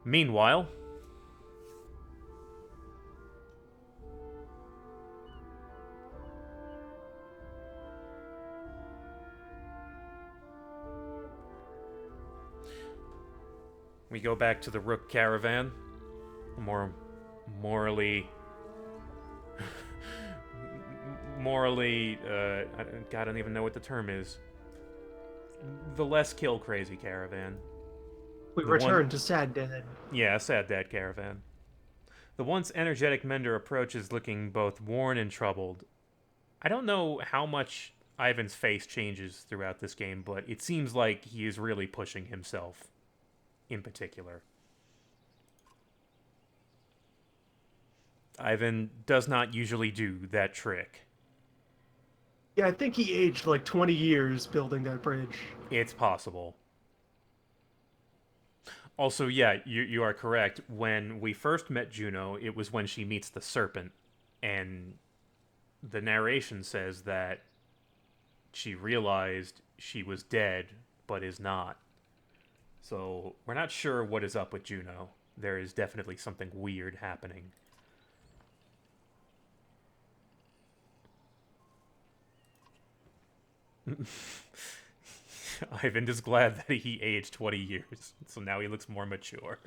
Meanwhile, we go back to the Rook caravan. More morally God, I don't even know what the term is. The less kill crazy caravan. We The one, return to Sad Dad. yeah, sad dad caravan. The once energetic mender approaches looking both worn and troubled. I don't know how much Ivan's face changes throughout this game, but it seems like he is really pushing himself in particular. Ivan does not usually do that trick. Yeah, I think he aged like 20 years building that bridge. It's possible. Also, yeah, you are correct. When we first met Juno, it was when she meets the serpent, and the narration says that she realized she was dead, but is not. So we're not sure what is up with Juno. There is definitely something weird happening. Ivan is glad that he aged 20 years, so now he looks more mature.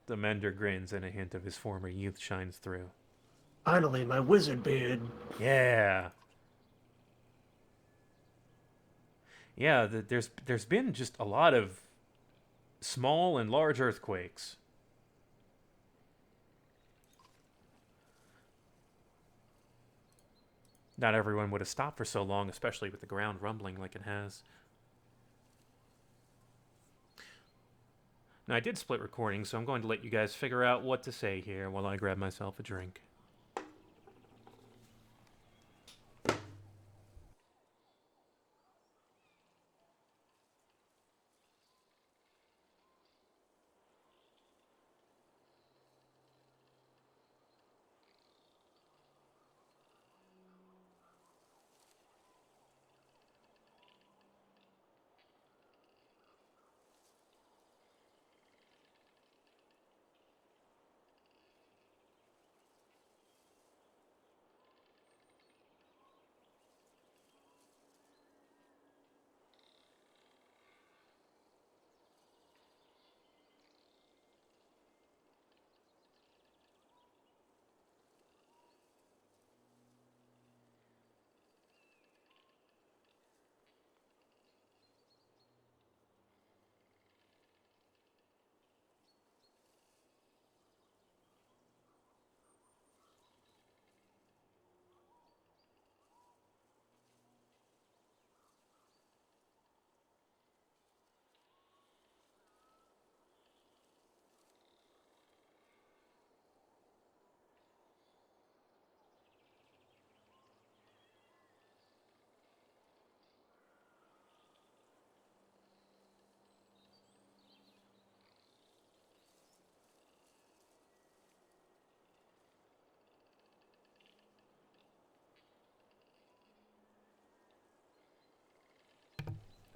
The mender grins and a hint of his former youth shines through. Finally, my wizard beard. Yeah. Yeah, there's been just a lot of small and large earthquakes. Not everyone would have stopped for so long, especially with the ground rumbling like it has. Now, I did split recording, so I'm going to let you guys figure out what to say here while I grab myself a drink.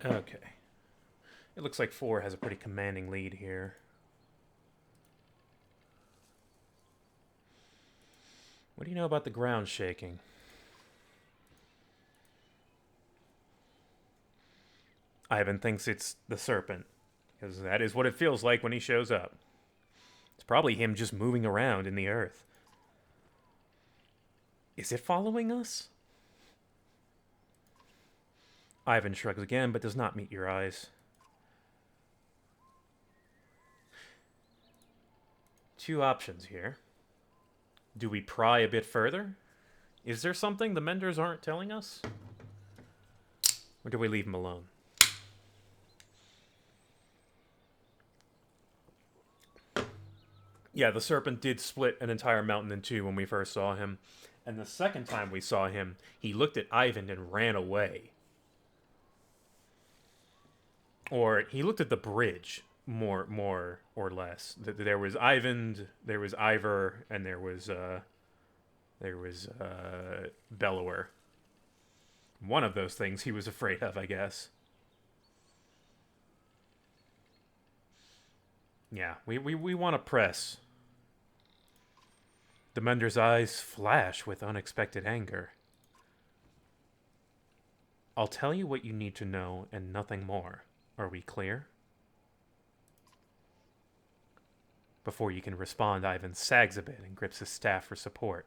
Okay. It looks like 4 has a pretty commanding lead here. What do you know about the ground shaking? Ivan thinks it's the serpent, because that is what it feels like when he shows up. It's probably him just moving around in the earth. Is it following us? Ivan shrugs again, but does not meet your eyes. Two options here. Do we pry a bit further? Is there something the Menders aren't telling us? Or do we leave him alone? Yeah, the serpent did split an entire mountain in two when we first saw him. And the second time we saw him, he looked at Ivan and ran away. Or he looked at the bridge, more or less. There was Ivan, there was Ivor, and there was Bellower. One of those things he was afraid of, I guess. Yeah, we want to press. The mender's eyes flash with unexpected anger. I'll tell you what you need to know and nothing more. Are we clear? Before you can respond, Ivan sags a bit and grips his staff for support.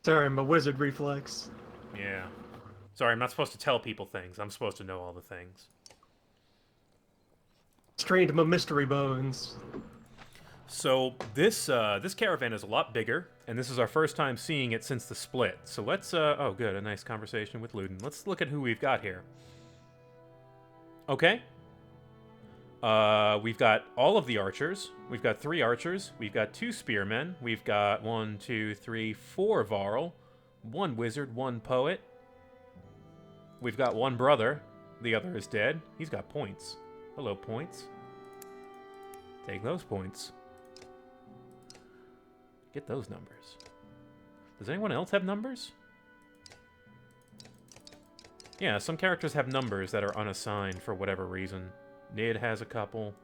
Sorry, my wizard reflex. Yeah. Sorry, I'm not supposed to tell people things. I'm supposed to know all the things. Strained my mystery bones. So this caravan is a lot bigger, and this is our first time seeing it since the split. So let's oh good, a nice conversation with Luden. Let's look at who we've got here. Okay. We've got all of the archers. We've got 3 archers. We've got 2 spearmen. We've got 1, 2, 3, 4 varl, 1 wizard, 1 poet. We've got 1 brother. The other is dead. He's got points. Hello, points. Take those points. Get those numbers. Does anyone else have numbers? Yeah, some characters have numbers that are unassigned for whatever reason. Nid has a couple.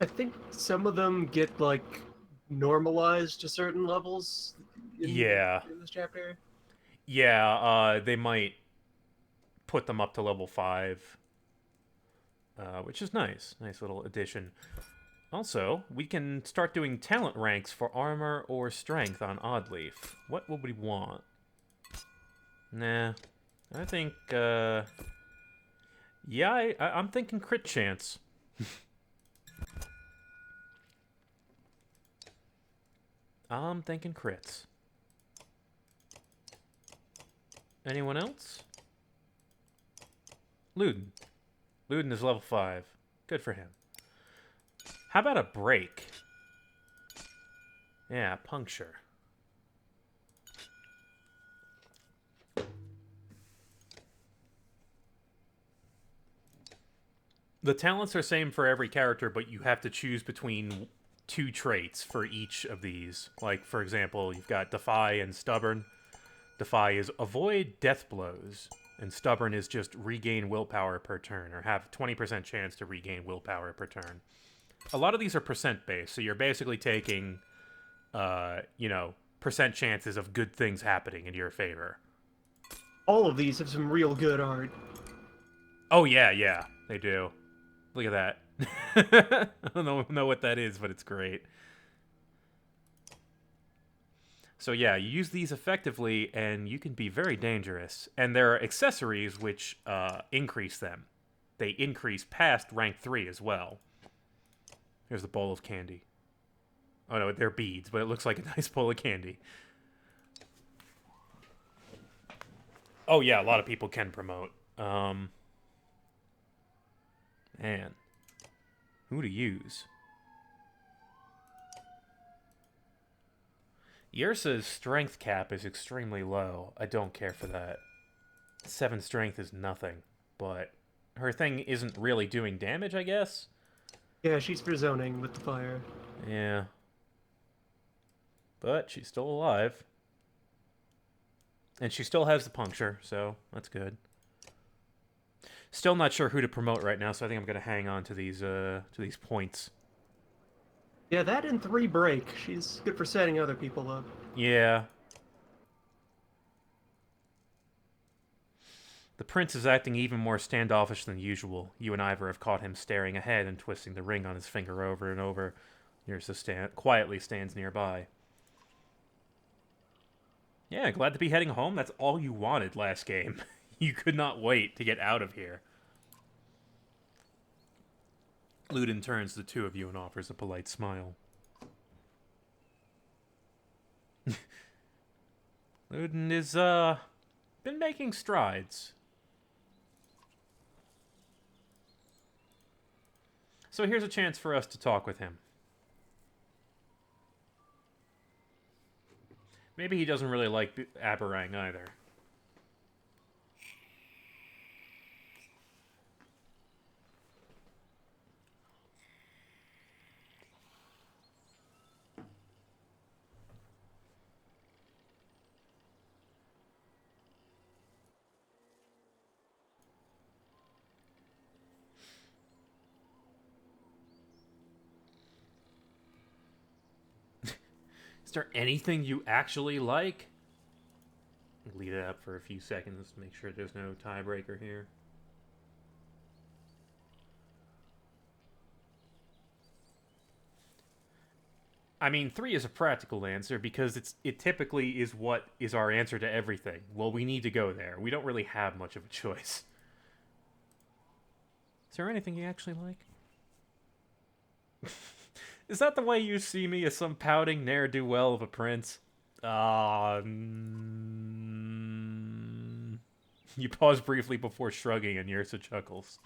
I think some of them get, like, normalized to certain levels Yeah. in this chapter. Yeah, they might put them up to level 5. Which is nice. Nice little addition. Also, we can start doing talent ranks for armor or strength on Oddleaf. What would we want? Nah. I think, yeah, I'm thinking crit chance. I'm thinking crits. Anyone else? Luden. Luden is level 5. Good for him. How about a break? Yeah, puncture. The talents are same for every character, but you have to choose between 2 traits for each of these. Like, for example, you've got Defy and Stubborn. Defy is avoid death blows, and Stubborn is just regain willpower per turn, or have 20% chance to regain willpower per turn. A lot of these are percent-based, so you're basically taking, you know, percent chances of good things happening in your favor. All of these have some real good art. Oh, yeah, they do. Look at that. I don't know what that is, but it's great. So yeah, you use these effectively, and you can be very dangerous. And there are accessories which increase them. They increase past rank 3 as well. Here's the bowl of candy. Oh no, they're beads, but it looks like a nice bowl of candy. Oh yeah, a lot of people can promote. Man. Who to use? Yrsa's strength cap is extremely low. I don't care for that. 7 strength is nothing, but her thing isn't really doing damage, I guess? Yeah, she's for zoning with the fire. Yeah. But she's still alive. And she still has the puncture, so that's good. Still not sure who to promote right now, so I think I'm going to hang on to these points. Yeah, that and 3 break. She's good for setting other people up. Yeah. The prince is acting even more standoffish than usual. You and Ivor have caught him staring ahead and twisting the ring on his finger over and over. Yrsa quietly stands nearby. Yeah, glad to be heading home. That's all you wanted last game. You could not wait to get out of here. Luden turns to the 2 of you and offers a polite smile. Luden is, been making strides. So here's a chance for us to talk with him. Maybe he doesn't really like Aberrang either. there anything you actually like? Lead it up for a few seconds to make sure there's no tiebreaker here. I mean, 3 is a practical answer because it typically is what is our answer to everything. Well, we need to go there. We don't really have much of a choice. Is there anything you actually like? Is that the way you see me, as some pouting ne'er-do-well of a prince? You pause briefly before shrugging, and Yrsa chuckles.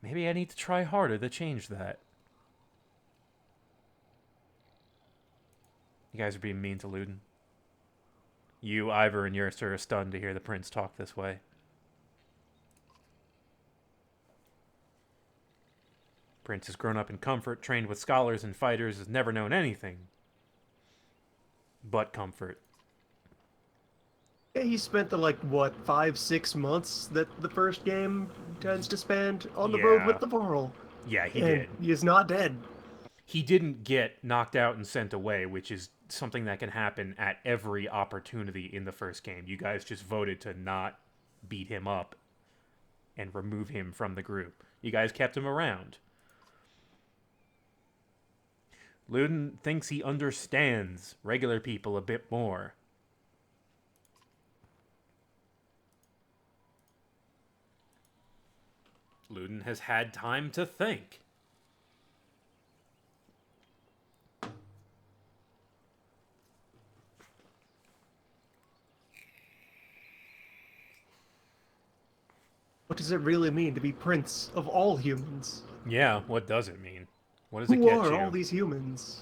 Maybe I need to try harder to change that. You guys are being mean to Luden. You, Ivor, and Yrsa are stunned to hear the prince talk this way. Prince has grown up in comfort, trained with scholars and fighters, has never known anything but comfort. Yeah, he spent the, like, what, 5-6 months that the first game tends to spend on the road with the Varl. Yeah, he and did. He is not dead. He didn't get knocked out and sent away, which is something that can happen at every opportunity in the first game. You guys just voted to not beat him up and remove him from the group. You guys kept him around. Luden thinks he understands regular people a bit more. Luden has had time to think. What does it really mean to be prince of all humans? Yeah, what does it mean? What does it Who get are you? all these humans?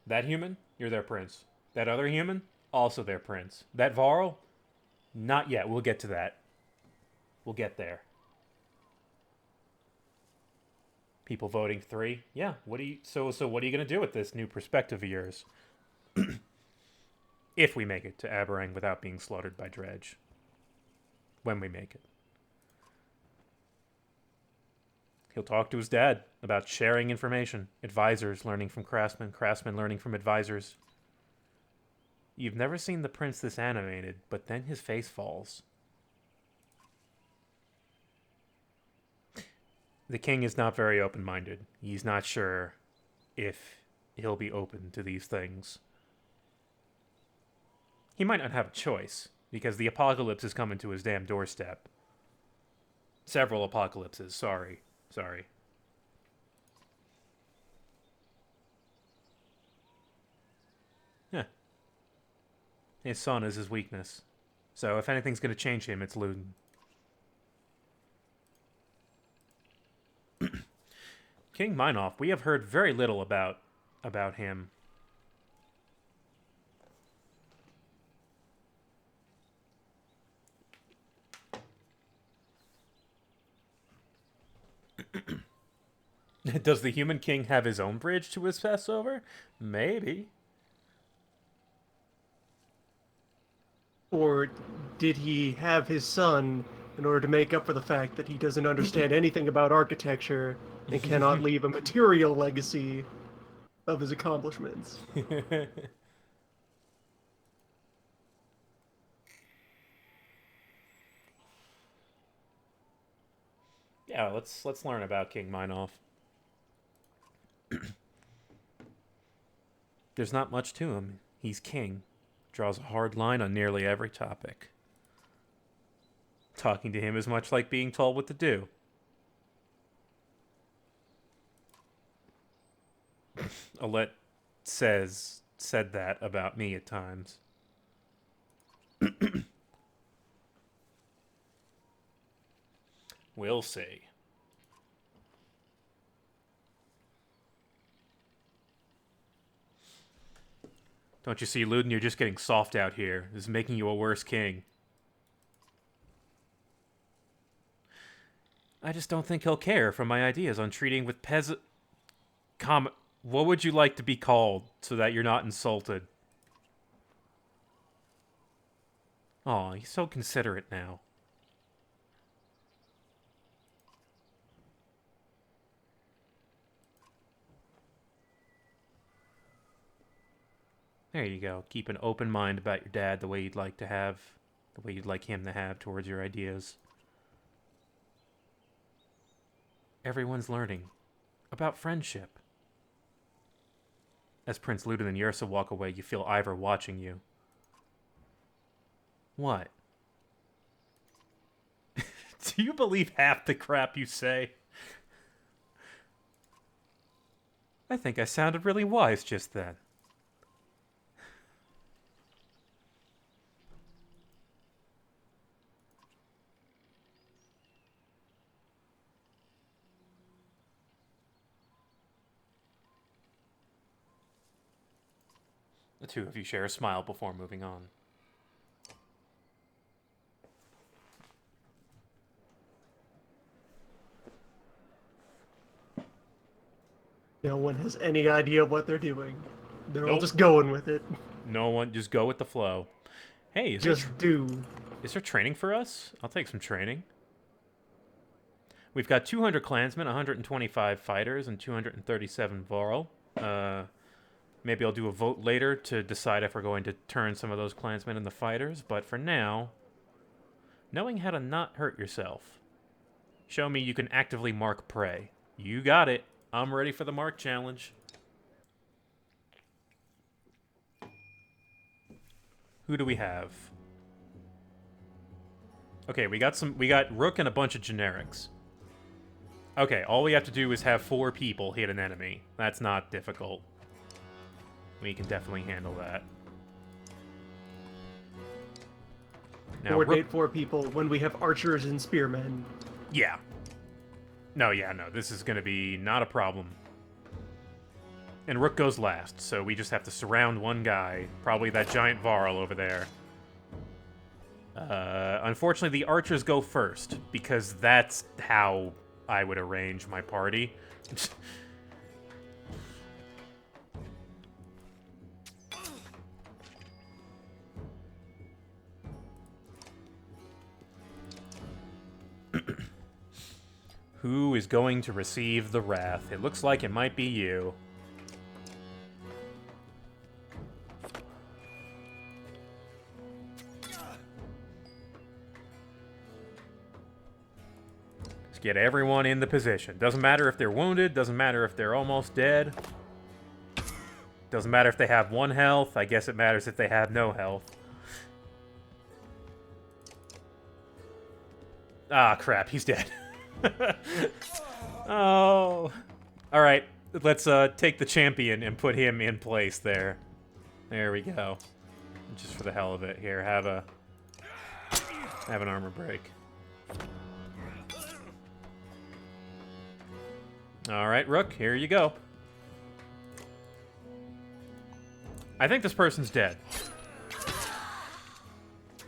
That human? You're their prince. That other human? Also their prince. That Varl? Not yet. We'll get to that. We'll get there. People voting 3? Yeah. What are you what are you gonna do with this new perspective of yours? If we make it to Aberrang without being slaughtered by Dredge. When we make it. He'll talk to his dad about sharing information. Advisors learning from craftsmen. Craftsmen learning from advisors. You've never seen the prince this animated, but then his face falls. The king is not very open-minded. He's not sure if he'll be open to these things. He might not have a choice, because the apocalypse is coming to his damn doorstep. Several apocalypses, sorry. Yeah. His son is his weakness. So if anything's going to change him, it's Luden. King Minoff, we have heard very little about him. Does the Human King have his own bridge to his Passover? Maybe. Or did he have his son in order to make up for the fact that he doesn't understand anything about architecture and cannot leave a material legacy of his accomplishments? Yeah, let's learn about King Minoff. There's not much to him. He's king. Draws a hard line on nearly every topic. Talking to him is much like being told what to do. Alette said that about me at times. We'll see. Don't you see, Luden? You're just getting soft out here. This is making you a worse king. I just don't think he'll care for my ideas on treating with peasant... What would you like to be called so that you're not insulted? Aw, he's so considerate now. There you go. Keep an open mind about your dad the way you'd like to have, the way you'd like him to have towards your ideas. Everyone's learning about friendship. As Prince Luden and Yrsa walk away, you feel Ivor watching you. What? Do you believe half the crap you say? I think I sounded really wise just then. The two of you share a smile before moving on. No one has any idea what they're doing. They're all Nope. just going with it. No one, just go with the flow. Hey, Just do. is there training for us? I'll take some training. We've got 200 clansmen, 125 fighters, and 237 Varl. Maybe I'll do a vote later to decide if we're going to turn some of those clansmen into fighters, but for now, knowing how to not hurt yourself. Show me you can actively mark prey. You got it. I'm ready for the mark challenge. Who do we have? Okay, we got Rook and a bunch of generics. Okay, all we have to do is have 4 people hit an enemy. That's not difficult. We can definitely handle that. Now, Coordinate 4 people when we have archers and spearmen. Yeah. No, this is going to be not a problem. And Rook goes last, so we just have to surround one guy. Probably that giant Varl over there. Unfortunately, the archers go first, because that's how I would arrange my party. Who is going to receive the wrath? It looks like it might be you. Let's get everyone in the position. Doesn't matter if they're wounded, doesn't matter if they're almost dead. Doesn't matter if they have 1 health. I guess it matters if they have no health. Ah, crap, he's dead. Oh. Alright, let's take the champion and put him in place there. There we go. Just for the hell of it. Here, have an armor break. Alright, Rook, here you go. I think this person's dead.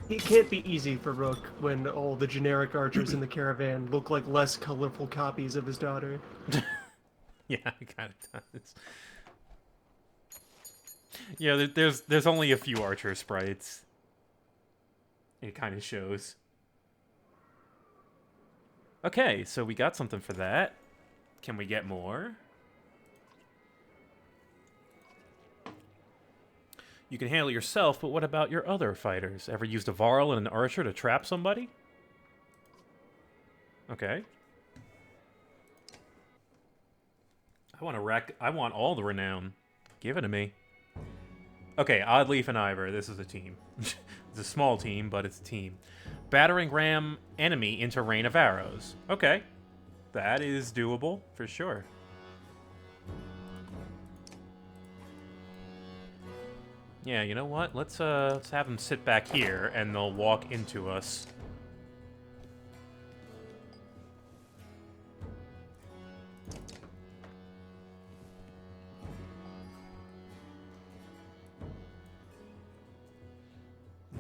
It can't be easy for Rook when all the generic archers in the caravan look like less colorful copies of his daughter. Yeah, it kind of does. Yeah, there's only a few archer sprites. It kind of shows. Okay, so we got something for that. Can we get more? You can handle yourself, but what about your other fighters? Ever used a Varl and an archer to trap somebody? Okay. I want all the renown. Give it to me. Okay, Oddleaf and Ivor. This is a team. It's a small team, but it's a team. Battering ram enemy into rain of arrows. Okay. That is doable, for sure. Yeah, you know what? Let's have them sit back here, and they'll walk into us.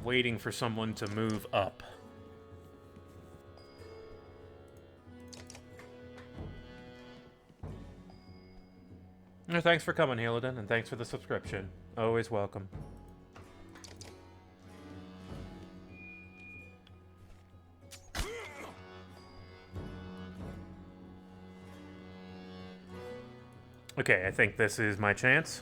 Waiting for someone to move up. Thanks for coming, Helidon, and thanks for the subscription. Always welcome. Okay, I think this is my chance.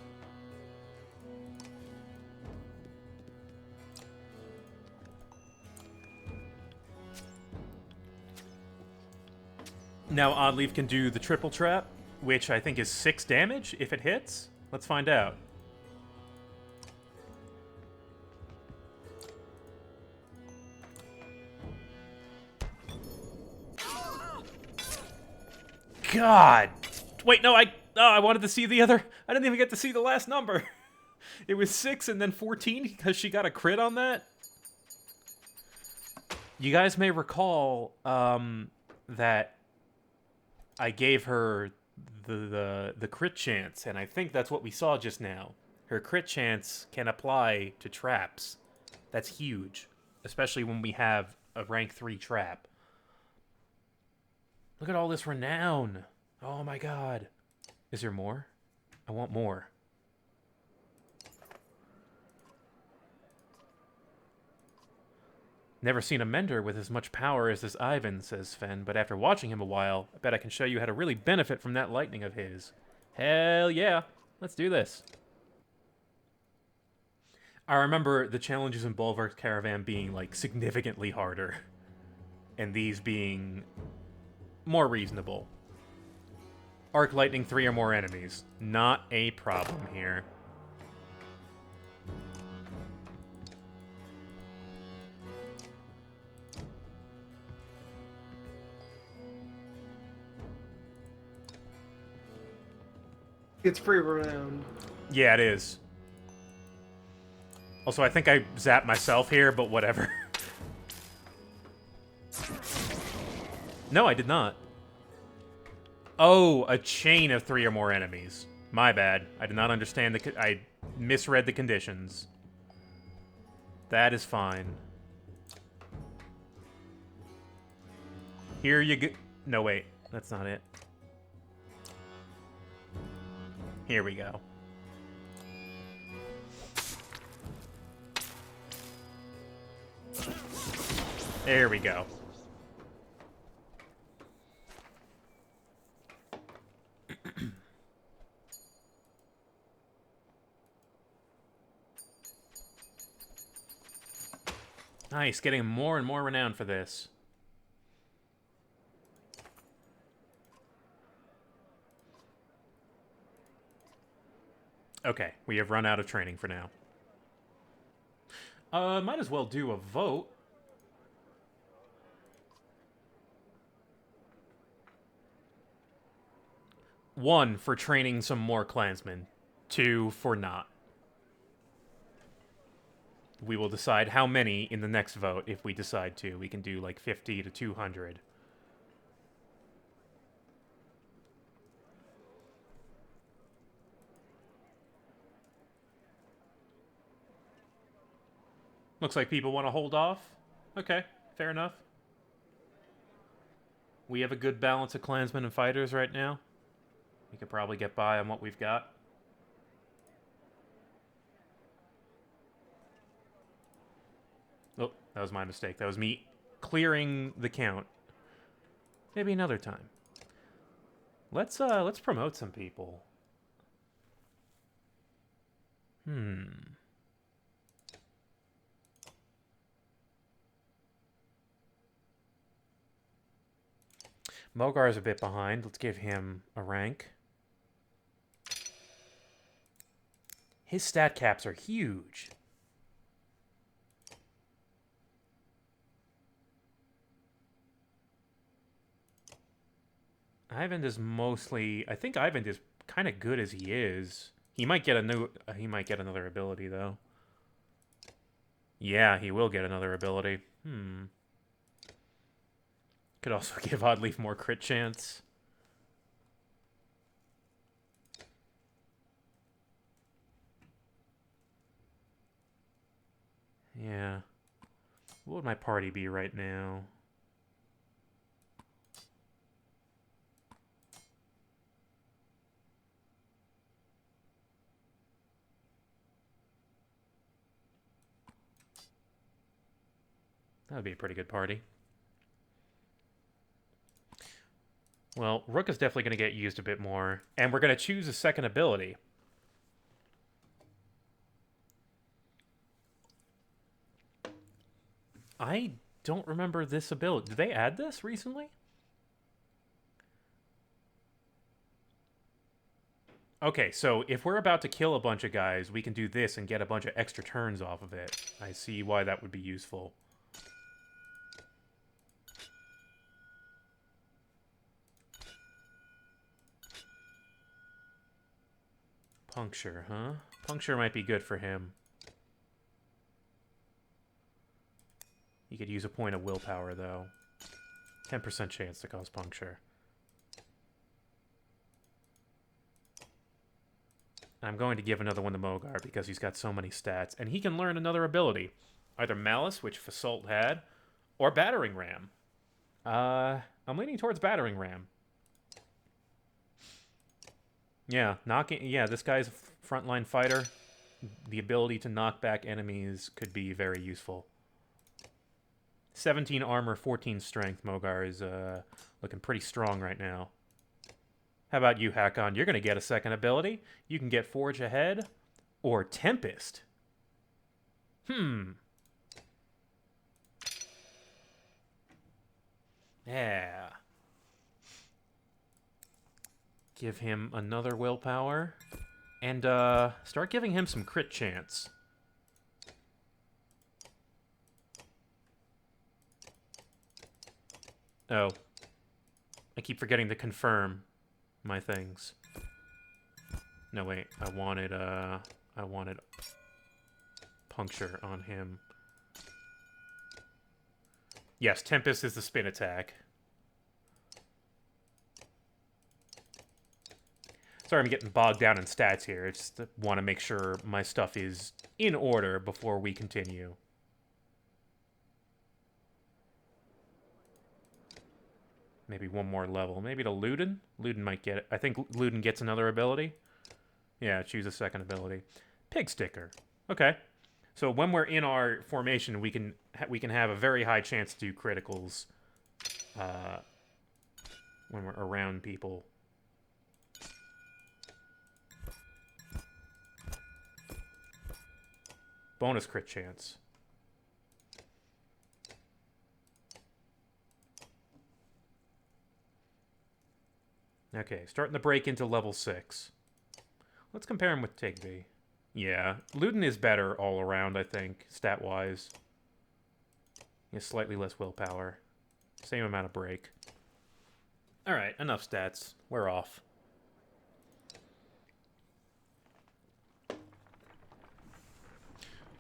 Now Oddleaf can do the triple trap, which I think is 6 damage if it hits. Let's find out. God! Wait, no, I wanted to see the other... I didn't even get to see the last number. It was 6 and then 14 because she got a crit on that. You guys may recall that I gave her the crit chance, and I think that's what we saw just now. Her crit chance can apply to traps. That's huge, especially when we have a rank 3 trap. Look at all this renown. Oh my god. Is there more? I want more. Never seen a mender with as much power as this Ivan, says Sven, but after watching him a while, I bet I can show you how to really benefit from that lightning of his. Hell yeah. Let's do this. I remember the challenges in Bulwark's Caravan being, like, significantly harder. And these being more reasonable. Arc Lightning 3 or more enemies. Not a problem here. It's free renown. Yeah, it is. Also, I think I zapped myself here, but whatever. No, I did not. Oh, a chain of 3 or more enemies. My bad. I did not understand I misread the conditions. That is fine. Here you go. No, wait. That's not it. Here we go. There we go. Nice, getting more and more renown for this. Okay, we have run out of training for now. Might as well do a vote. One, for training some more clansmen. 2, for not. We will decide how many in the next vote if we decide to. We can do like 50 to 200. Looks like people want to hold off. Okay, fair enough. We have a good balance of clansmen and fighters right now. We could probably get by on what we've got. Oh, that was my mistake. That was me clearing the count. Maybe another time. Let's promote some people. Mogar is a bit behind. Let's give him a rank. His stat caps are huge. Ivan is mostly... I think Ivan is kind of good as he is. He might get a new... he might get another ability, though. Yeah, he will get another ability. Could also give Oddleaf more crit chance. Yeah. What would my party be right now? That would be a pretty good party. Well, Rook is definitely going to get used a bit more. And we're going to choose a second ability. I don't remember this ability. Did they add this recently? Okay, so if we're about to kill a bunch of guys, we can do this and get a bunch of extra turns off of it. I see why that would be useful. Puncture, huh? Puncture might be good for him. He could use a point of willpower, though. 10% chance to cause puncture. I'm going to give another one to Mogar because he's got so many stats. And he can learn another ability. Either Malice, which Fasolt had, or Battering Ram. I'm leaning towards Battering Ram. Yeah, this guy's a frontline fighter. The ability to knock back enemies could be very useful. 17 armor, 14 strength. Mogar is looking pretty strong right now. How about you, Hakon? You're going to get a second ability. You can get Forge Ahead or Tempest. Yeah. Give him another willpower. And start giving him some crit chance. Oh. I keep forgetting to confirm my things. No, wait. I wanted puncture on him. Yes, Tempest is the spin attack. Sorry, I'm getting bogged down in stats here. I just want to make sure my stuff is in order before we continue. Maybe one more level. Maybe to Luden? Luden might get it. I think Luden gets another ability. Yeah, choose a second ability. Pig Sticker. Okay. So when we're in our formation, we can have a very high chance to do criticals when we're around people. Bonus crit chance. Okay, starting to break into level 6. Let's compare him with Tigby. Yeah, Luden is better all around, I think, stat-wise. He has slightly less willpower. Same amount of break. Alright, enough stats. We're off.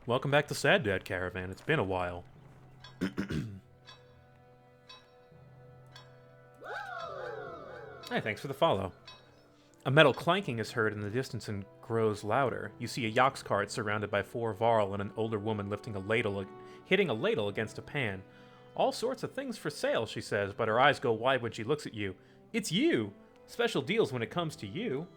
Welcome back to Sad Dad Caravan. It's been a while. Hey, thanks for the follow. A metal clanking is heard in the distance and grows louder. You see a Yox cart surrounded by 4 Varl and an older woman lifting a ladle, hitting a ladle against a pan. All sorts of things for sale, she says, but her eyes go wide when she looks at you. It's you! Special deals when it comes to you.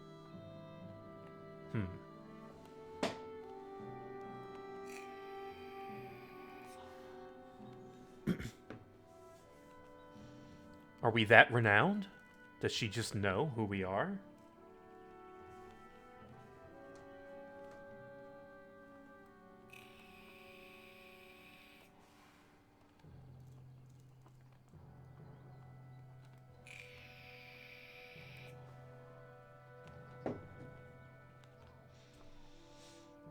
Are we that renowned? Does she just know who we are?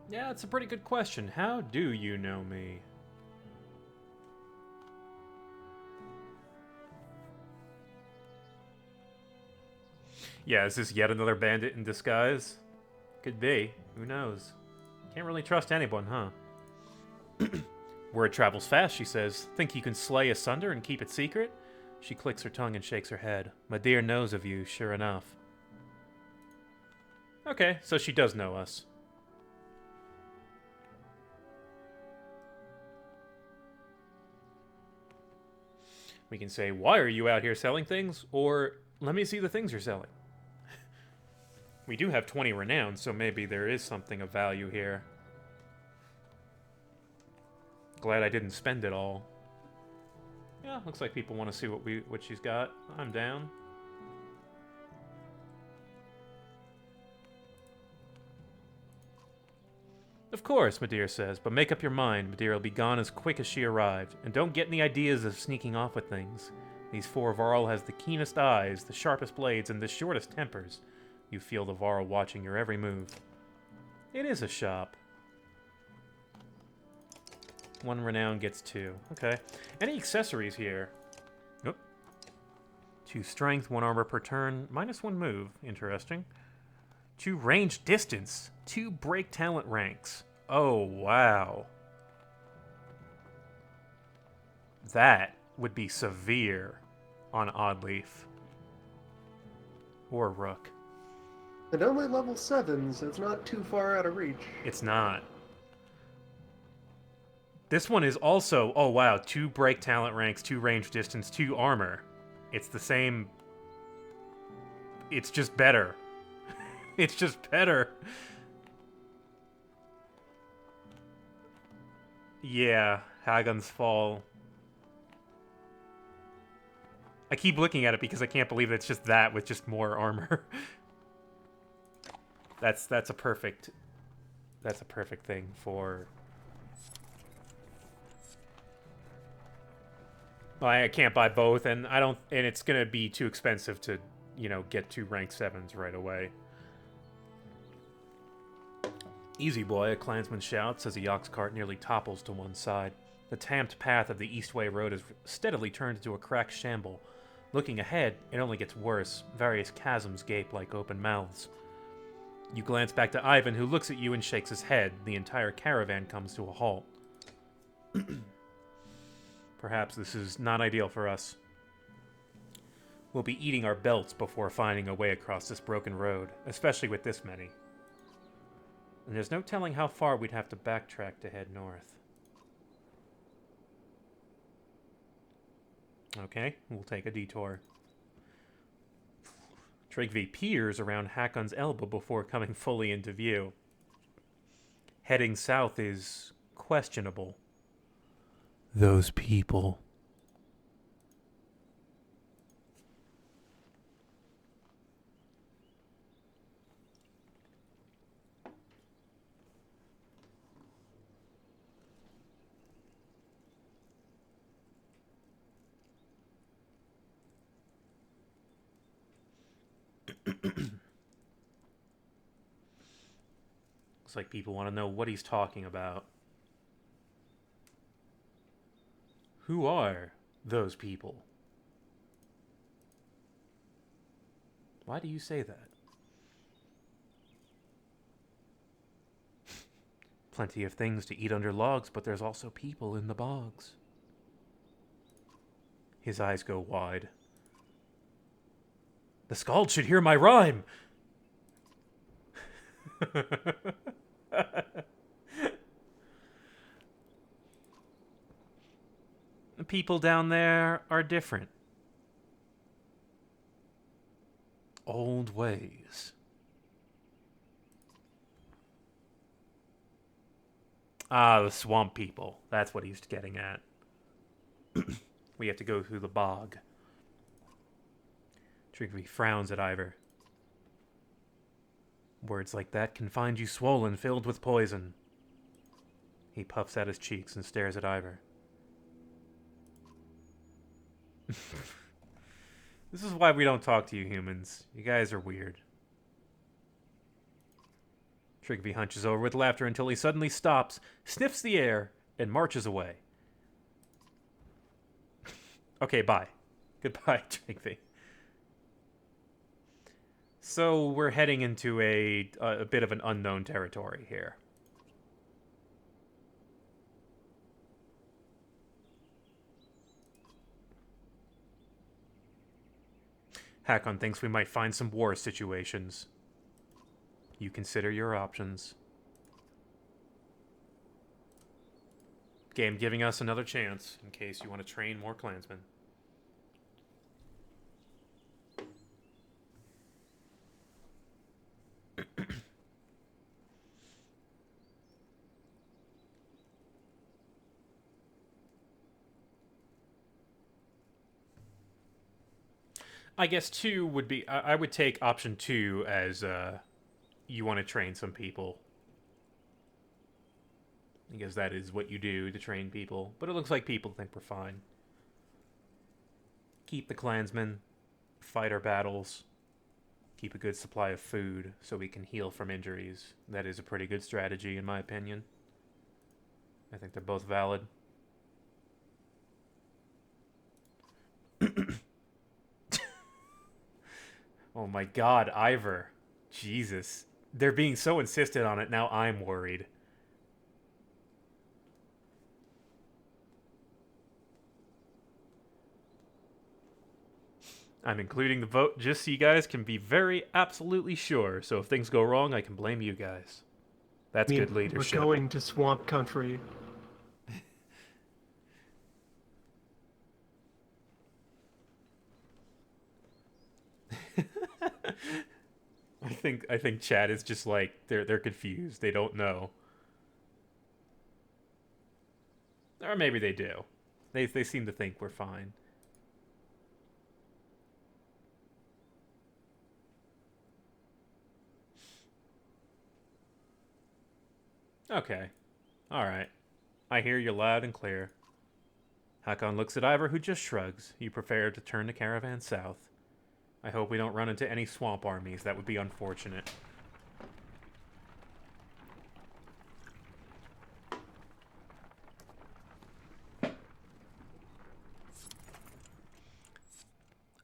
Yeah, it's a pretty good question. How do you know me? Yeah, is this yet another bandit in disguise? Could be. Who knows? Can't really trust anyone, huh? Word travels fast, she says. Think you can slay asunder and keep it secret? She clicks her tongue and shakes her head. My dear knows of you, sure enough. Okay, so she does know us. We can say, why are you out here selling things? Or, let me see the things you're selling. We do have 20 renown, so maybe there is something of value here. Glad I didn't spend it all. Yeah, looks like people want to see what she's got. I'm down. Of course, Madeir says, but make up your mind. Madeir will be gone as quick as she arrived. And don't get any ideas of sneaking off with things. These 4 Varl has the keenest eyes, the sharpest blades, and the shortest tempers. You feel the Varl watching your every move. It is a shop. 1 renown gets 2. Okay. Any accessories here? Nope. 2 strength, 1 armor per turn, -1 move. Interesting. 2 range distance, 2 break talent ranks. Oh, wow. That would be severe on Oddleaf. Or Rook. And only level 7, so it's not too far out of reach. It's not. This one is also, oh wow, 2 break talent ranks, 2 range distance, 2 armor. It's the same. It's just better. It's just better. Yeah, Hagon's Fall. I keep looking at it because I can't believe it's just that with just more armor. That's a perfect thing for. I can't buy both, and it's gonna be too expensive to, get 2 rank 7s right away. Easy boy, a clansman shouts as a ox cart nearly topples to one side. The tamped path of the Eastway Road is steadily turned into a cracked shamble. Looking ahead, it only gets worse. Various chasms gape like open mouths. You glance back to Ivan, who looks at you and shakes his head. The entire caravan comes to a halt. Perhaps this is not ideal for us. We'll be eating our belts before finding a way across this broken road, especially with this many. And there's no telling how far we'd have to backtrack to head north. Okay, we'll take a detour. Trigvi peers around Hakon's elbow before coming fully into view. Heading south is questionable. Those people. Looks like people want to know what he's talking about. Who are those people? Why do you say that? Plenty of things to eat under logs, but there's also people in the bogs. His eyes go wide. The Skald should hear my rhyme! The people down there are different. Old ways. Ah, the swamp people. That's what he's getting at. We have to go through the bog. Trigby frowns at Ivor. Words like that can find you swollen, filled with poison. He puffs out his cheeks and stares at Ivor. This is why we don't talk to you humans. You guys are weird. Trigby hunches over with laughter until he suddenly stops, sniffs the air, and marches away. Okay, bye. Goodbye, Trigby. So we're heading into a bit of an unknown territory here. Hakon thinks we might find some war situations. You consider your options. Game giving us another chance in case you want to train more clansmen. I guess 2 would be... I would take option 2 as you want to train some people. Because that is what you do to train people. But it looks like people think we're fine. Keep the clansmen. Fight our battles. Keep a good supply of food so we can heal from injuries. That is a pretty good strategy, in my opinion. I think they're both valid. Oh my god, Ivor. Jesus. They're being so insistent on it, now I'm worried. I'm including the vote just so you guys can be very absolutely sure. So if things go wrong, I can blame you guys. That's I mean, good leadership. we're going to swamp country. I think Chad is just like they're confused. They don't know. Or maybe they do. They seem to think we're fine. Okay. Alright. I hear you loud and clear. Hakon looks at Ivor, who just shrugs. You prefer to turn the caravan south. I hope we don't run into any swamp armies. That would be unfortunate.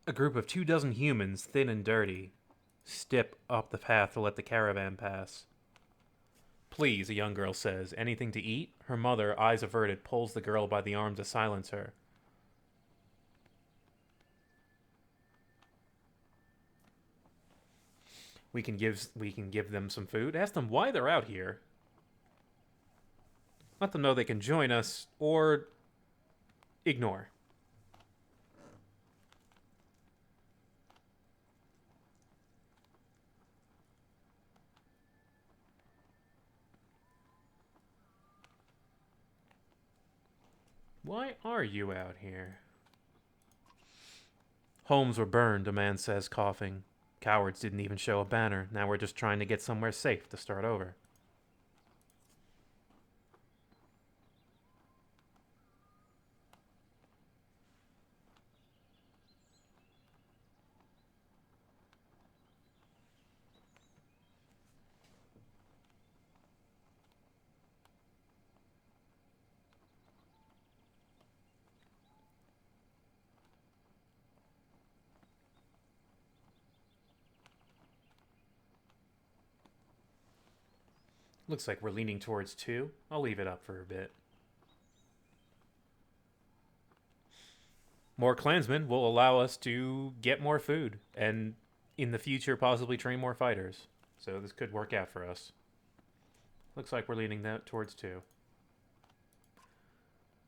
A group of 24 humans, thin and dirty, step up the path to let the caravan pass. Please, a young girl says. Anything to eat? Her mother, eyes averted, pulls the girl by the arm to silence her. We can give them some food. Ask them why they're out here. Let them know they can join us, or ignore. Why are you out here? Homes were burned, a man says, coughing. Cowards didn't even show a banner. Now we're just trying to get somewhere safe to start over. Looks like we're leaning towards 2. I'll leave it up for a bit. More clansmen will allow us to get more food, and in the future possibly train more fighters. So this could work out for us. Looks like we're leaning that towards 2.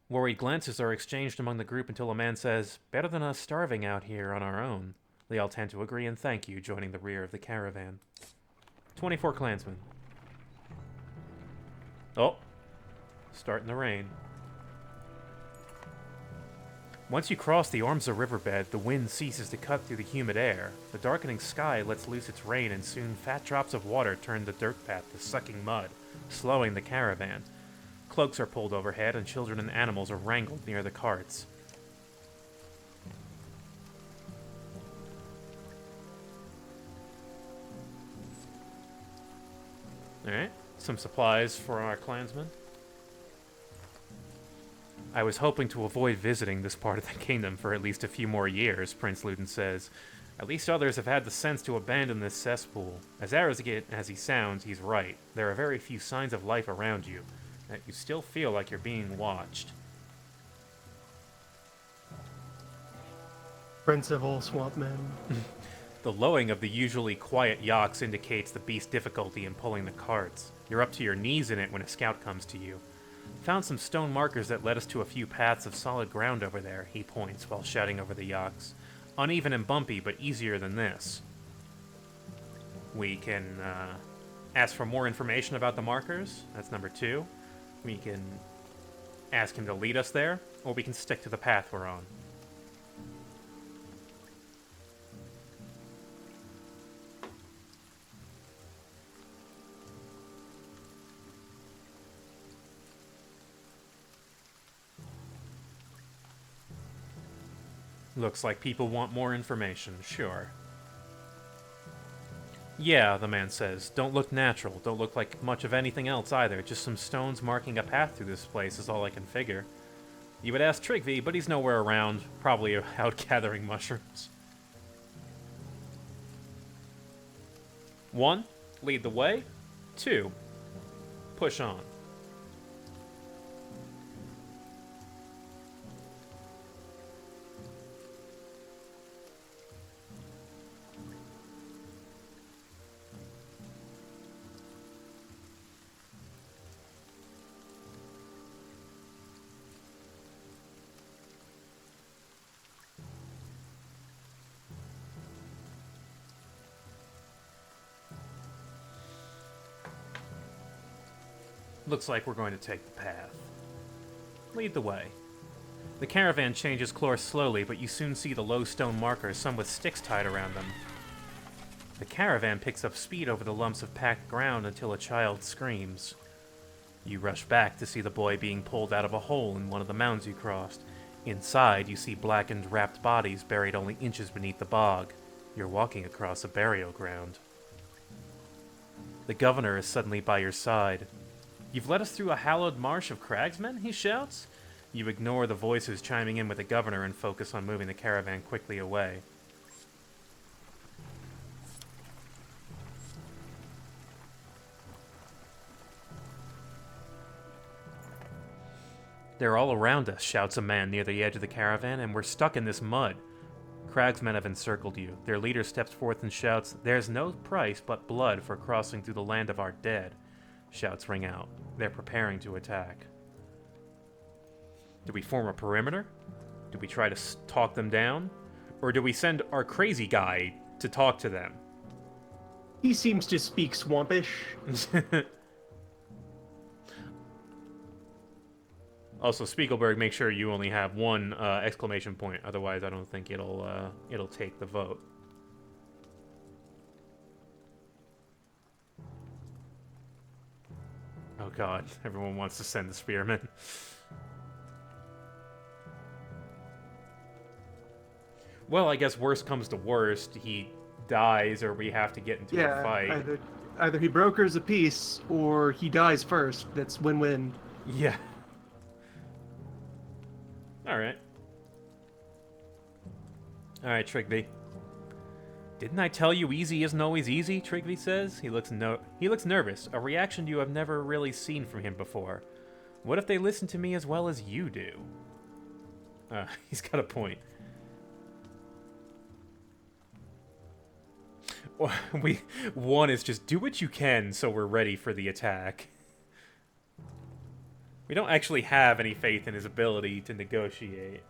Worried glances are exchanged among the group until a man says, "Better than us starving out here on our own." They all tend to agree and thank you, joining the rear of the caravan. 24 clansmen. Oh, starting to rain. Once you cross the Ormsa riverbed, the wind ceases to cut through the humid air. The darkening sky lets loose its rain, and soon fat drops of water turn the dirt path to sucking mud, slowing the caravan. Cloaks are pulled overhead, and children and animals are wrangled near the carts. Alright, some supplies for our clansmen. I was hoping to avoid visiting this part of the kingdom for at least a few more years, Prince Luden says. At least others have had the sense to abandon this cesspool. As arrogant as he sounds, he's right. There are very few signs of life around you, yet you still feel like you're being watched. Prince of all swamp men. The lowing of the usually quiet yaks indicates the beast's difficulty in pulling the carts. You're up to your knees in it when a scout comes to you. Found some stone markers that led us to a few paths of solid ground over there, he points while shouting over the yaks. Uneven and bumpy, but easier than this. We can ask for more information about the markers. That's number 2. We can ask him to lead us there, or we can stick to the path we're on. Looks like people want more information, sure. Yeah, the man says. Don't look natural. Don't look like much of anything else either. Just some stones marking a path through this place is all I can figure. You would ask Trigby, but he's nowhere around. Probably out gathering mushrooms. 1. Lead the way. 2. Push on. Looks like we're going to take the path. Lead the way. The caravan changes course slowly, but you soon see the low stone markers, some with sticks tied around them. The caravan picks up speed over the lumps of packed ground until a child screams. You rush back to see the boy being pulled out of a hole in one of the mounds you crossed. Inside, you see blackened, wrapped bodies buried only inches beneath the bog. You're walking across a burial ground. The governor is suddenly by your side. You've led us through a hallowed marsh of cragsmen, he shouts. You ignore the voices chiming in with the governor and focus on moving the caravan quickly away. They're all around us, shouts a man near the edge of the caravan, and we're stuck in this mud. Cragsmen have encircled you. Their leader steps forth and shouts, "There's no price but blood for crossing through the land of our dead." Shouts ring out. They're preparing to attack. Do we form a perimeter? Do we try to talk them down? Or do we send our crazy guy to talk to them? He seems to speak Swampish. Also, Spiegelberg, make sure you only have one exclamation point. Otherwise, I don't think it'll take the vote. Oh god, everyone wants to send the spearman. Well, I guess worst comes to worst, he dies or we have to get into a fight. Either he brokers a peace or he dies first. That's win-win. Yeah. Alright. Alright, Trigby. Didn't I tell you easy isn't always easy? Trigby says. He looks nervous, a reaction you have never really seen from him before. What if they listen to me as well as you do? He's got a point. One is just do what you can so we're ready for the attack. We don't actually have any faith in his ability to negotiate.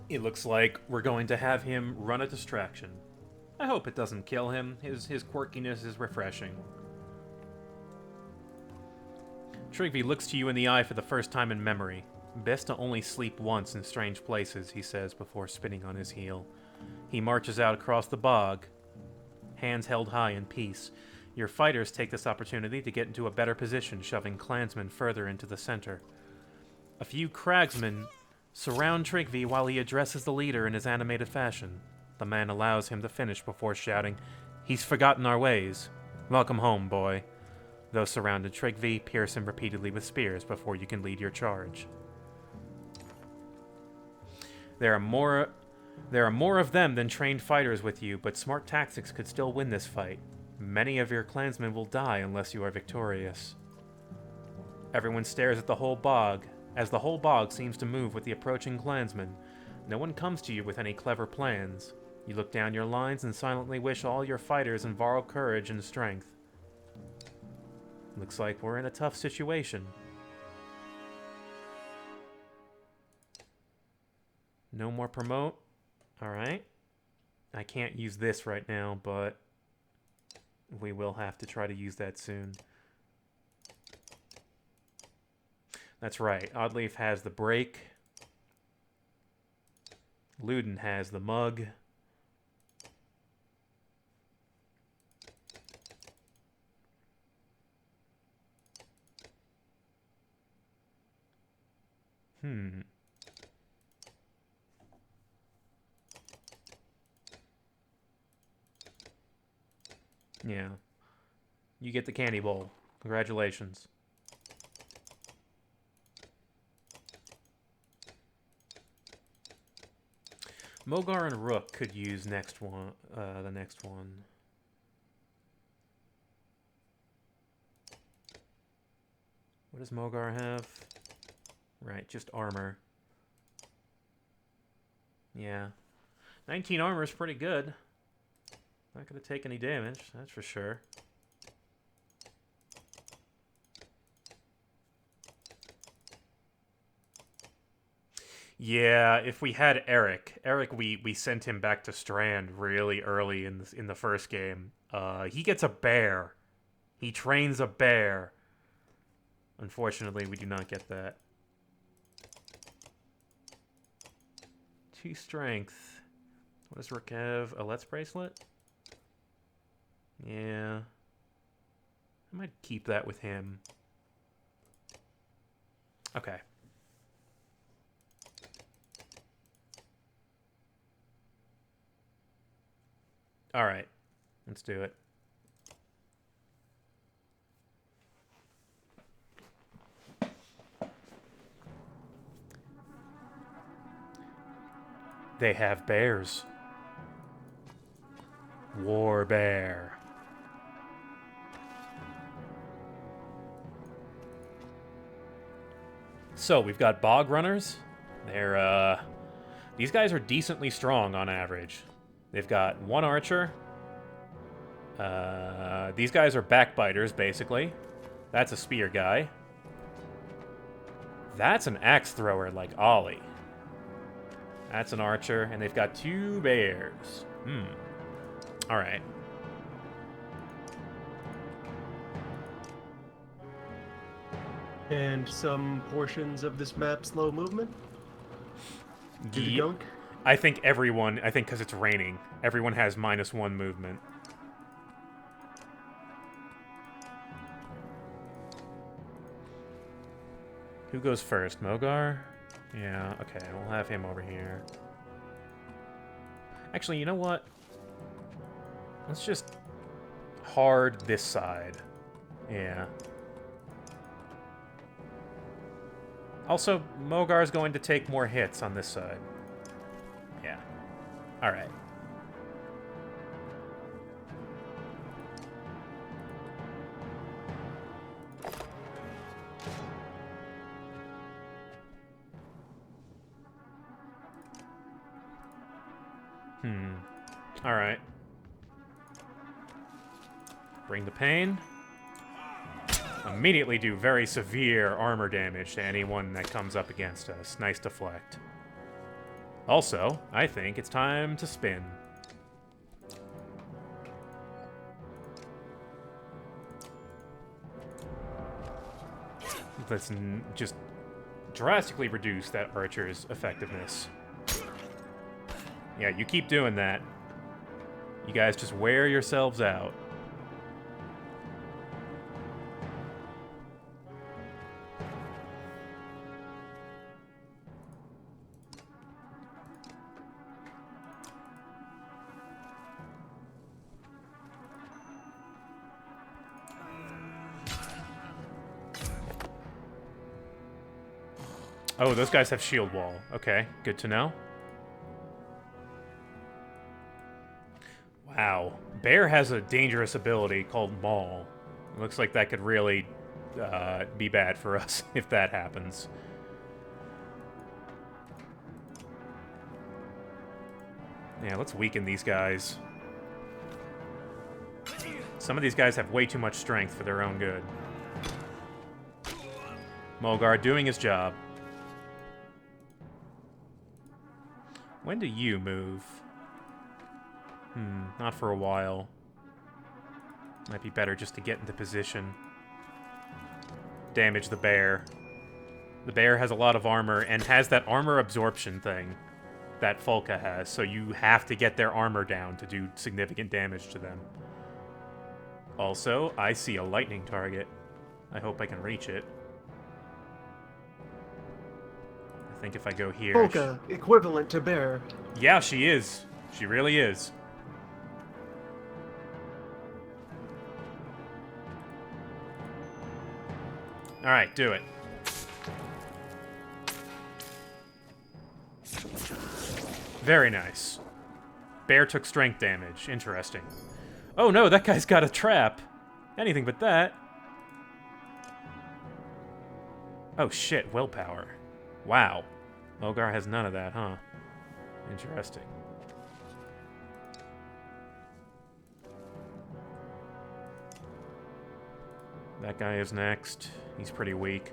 It looks like we're going to have him run a distraction. I hope it doesn't kill him. His quirkiness is refreshing. Trigby looks to you in the eye for the first time in memory. Best to only sleep once in strange places, he says before spinning on his heel. He marches out across the bog, hands held high in peace. Your fighters take this opportunity to get into a better position, shoving clansmen further into the center. A few cragsmen surround Trigby while he addresses the leader in his animated fashion. The man allows him to finish before shouting, "He's forgotten our ways. Welcome home, boy." Those surrounding Trigby pierce him repeatedly with spears before you can lead your charge. There are more of them than trained fighters with you, but smart tactics could still win this fight. Many of your clansmen will die unless you are victorious. Everyone stares at the whole bog, as the whole bog seems to move with the approaching clansmen. No one comes to you with any clever plans. You look down your lines and silently wish all your fighters Invarl courage and strength. Looks like we're in a tough situation. No more promote. Alright. I can't use this right now, but we will have to try to use that soon. That's right. Oddleaf has the break. Luden has the mug. Hmm. Yeah. You get the candy bowl. Congratulations. Mogar and Rook could use next one. The next one. What does Mogar have? Right, just armor. Yeah. 19 armor is pretty good. Not going to take any damage, that's for sure. Yeah, if we had Eric, we sent him back to Strand really early in the first game. He gets a bear. He trains a bear. Unfortunately, we do not get that. 2 strength. What does Rook have? A Let's Bracelet? Yeah. I might keep that with him. Okay. Alright. Let's do it. They have bears. War bear. So, we've got bog runners. They're, these guys are decently strong on average. They've got 1 archer. These guys are backbiters, basically. That's a spear guy. That's an axe thrower like Ollie. That's an archer, and they've got 2 bears. Alright. And some portions of this map slow movement? Do the gunk? I think everyone, because it's raining, everyone has -1 movement. Who goes first? Mogar? Yeah, okay, we'll have him over here. Actually, you know what? Let's just hard this side. Yeah. Also, Mogar's going to take more hits on this side. Yeah. Alright. Alright. Bring the pain. Immediately do very severe armor damage to anyone that comes up against us. Nice deflect. Also, I think it's time to spin. Let's just drastically reduce that archer's effectiveness. Yeah, you keep doing that. You guys just wear yourselves out. Oh, those guys have shield wall. Okay, good to know. Wow. Bear has a dangerous ability called Maul. It looks like that could really be bad for us if that happens. Yeah, let's weaken these guys. Some of these guys have way too much strength for their own good. Mogar doing his job. When do you move? Not for a while. Might be better just to get into position. Damage the bear. The bear has a lot of armor and has that armor absorption thing that Folka has, so you have to get their armor down to do significant damage to them. Also, I see a lightning target. I hope I can reach it. I think if I go here... Polka, equivalent to bear. Yeah, she is. She really is. Alright, do it. Very nice. Bear took strength damage. Interesting. Oh no, that guy's got a trap. Anything but that. Oh shit, willpower. Wow. Mogar has none of that, huh? Interesting. That guy is next. He's pretty weak.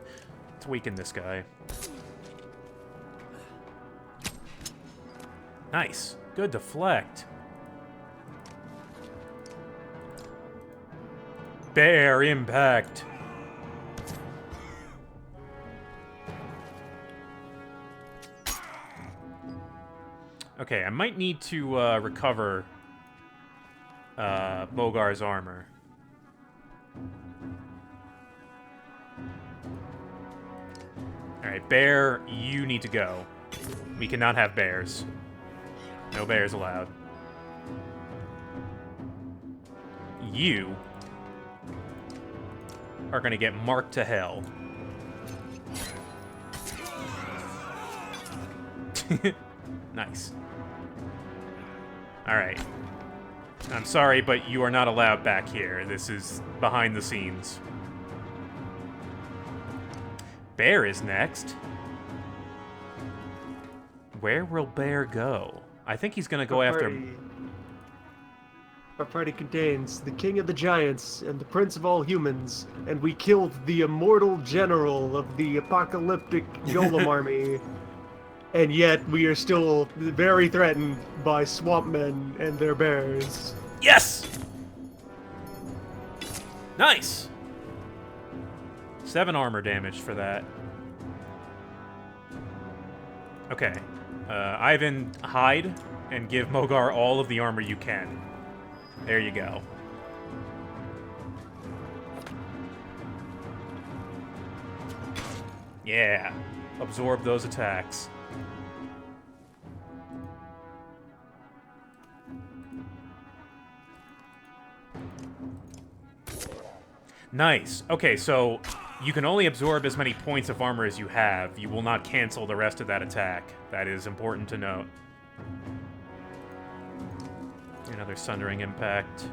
Let's weaken this guy. Nice. Good deflect. Bear impact. Okay, I might need to recover Mogar's armor. Alright, bear, you need to go. We cannot have bears. No bears allowed. You are gonna get marked to hell. Nice. Alright. I'm sorry, but you are not allowed back here. This is behind the scenes. Bear is next. Where will Bear go? I think he's gonna go after... Our party contains the King of the Giants and the Prince of all Humans, and we killed the immortal general of the apocalyptic Golem army. And yet we are still very threatened by swamp men and their bears. Yes! Nice! 7 armor damage for that. Okay. Ivan, hide and give Mogar all of the armor you can. There you go. Yeah. Absorb those attacks. Nice. Okay, so you can only absorb as many points of armor as you have. You will not cancel the rest of that attack. That is important to note. Another Sundering Impact.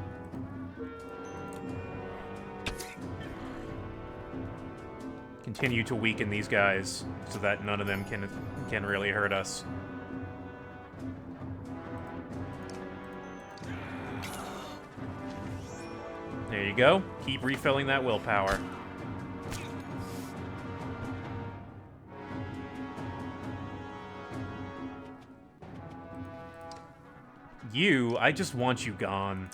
Continue to weaken these guys so that none of them can really hurt us. There you go. Keep refilling that willpower. You, I just want you gone.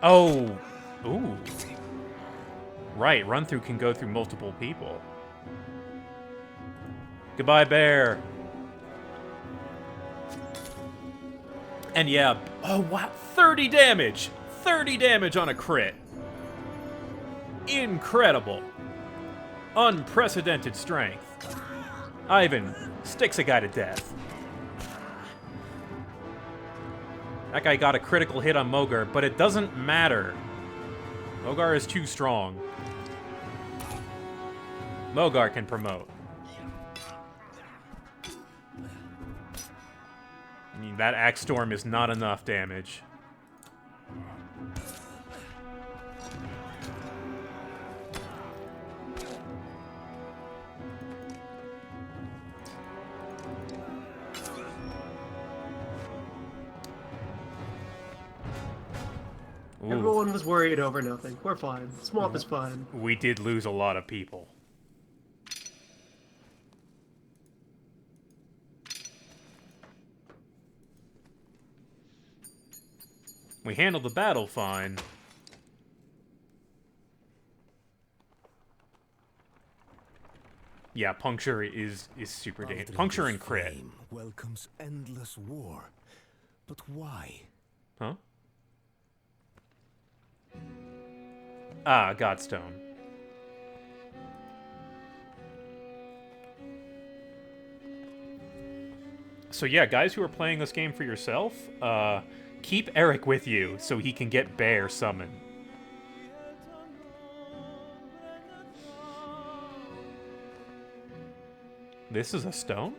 Oh. Ooh. Right, run-through can go through multiple people. Goodbye, bear. And yeah, oh wow, 30 damage! 30 damage on a crit. Incredible. Unprecedented strength. Ivan sticks a guy to death. That guy got a critical hit on Mogar, but it doesn't matter. Mogar is too strong. Mogar can promote. I mean, that Axe Storm is not enough damage. Ooh. Everyone was worried over nothing. We're fine. Swamp is fine. We did lose a lot of people. We handled the battle fine. Yeah, puncture is super dangerous. Puncture and crit. Welcomes endless war. But why? Huh? Ah, Godstone. So yeah, guys who are playing this game for yourself, keep Eric with you so he can get Bear summoned. This is a stone?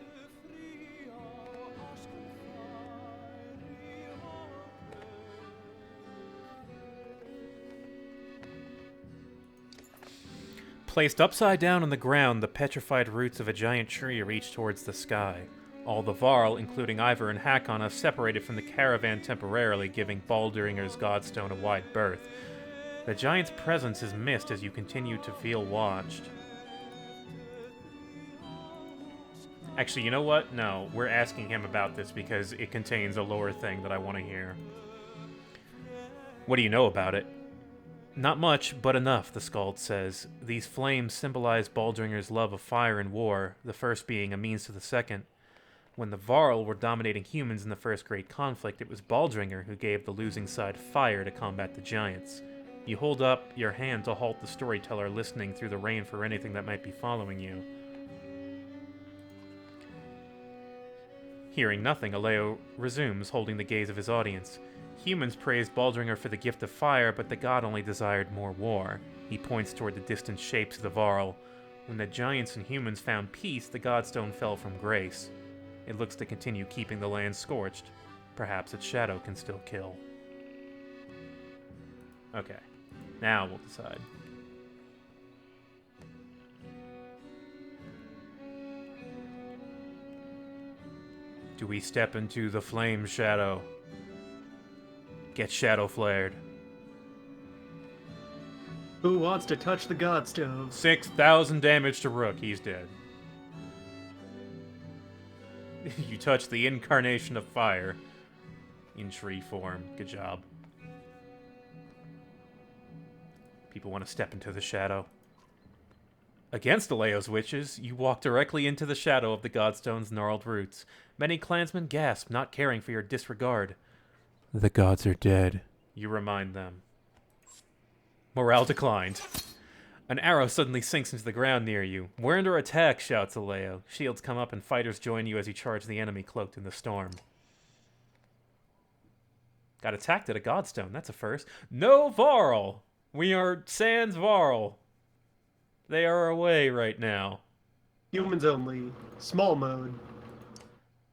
Placed upside down on the ground, the petrified roots of a giant tree reach towards the sky. All the Varl, including Ivor and Hakon, have separated from the caravan temporarily, giving Baldringer's Godstone a wide berth. The giant's presence is missed as you continue to feel watched. Actually, you know what? No, we're asking him about this because it contains a lore thing that I want to hear. What do you know about it? Not much, but enough, the Skald says. These flames symbolize Baldringer's love of fire and war, the first being a means to the second. When the Varl were dominating humans in the first great conflict, it was Baldringer who gave the losing side fire to combat the giants. You hold up your hand to halt the storyteller listening through the rain for anything that might be following you. Hearing nothing, Aleo resumes, holding the gaze of his audience. Humans praised Baldringer for the gift of fire, but the god only desired more war. He points toward the distant shapes of the Varl. When the giants and humans found peace, the Godstone fell from grace. It looks to continue keeping the land scorched. Perhaps its shadow can still kill. Okay. Now we'll decide. Do we step into the flame shadow? Get shadow flared. Who wants to touch the Godstone? 6,000 damage to Rook. He's dead. You touch the incarnation of fire in tree form. Good job. People want to step into the shadow. Against Aleo's wishes, you walk directly into the shadow of the Godstone's gnarled roots. Many clansmen gasp, not caring for your disregard. The gods are dead, you remind them. Morale declined. An arrow suddenly sinks into the ground near you. We're under attack, shouts Aleo. Shields come up and fighters join you as you charge the enemy cloaked in the storm. Got attacked at a Godstone, that's a first. No Varl! We are sans Varl. They are away right now. Humans only. Small mode.